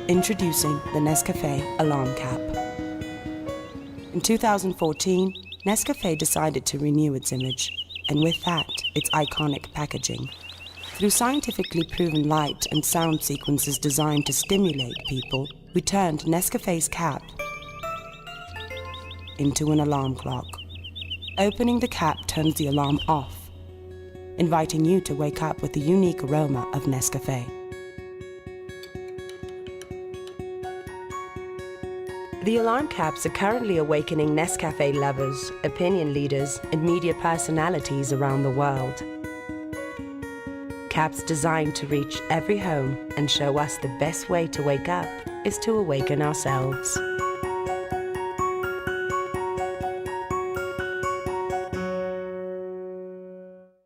Introducing the Nescafé alarm cap. In 2014, Nescafé decided to renew its image, and with that, its iconic packaging. Through scientifically proven light and sound sequences designed to stimulate people, we turned Nescafé's cap into an alarm clock. Opening the cap turns the alarm off, inviting you to wake up with the unique aroma of Nescafé. The alarm caps are currently awakening Nescafé lovers, opinion leaders, and media personalities around the world. Caps designed to reach every home and show us the best way to wake up is to awaken ourselves.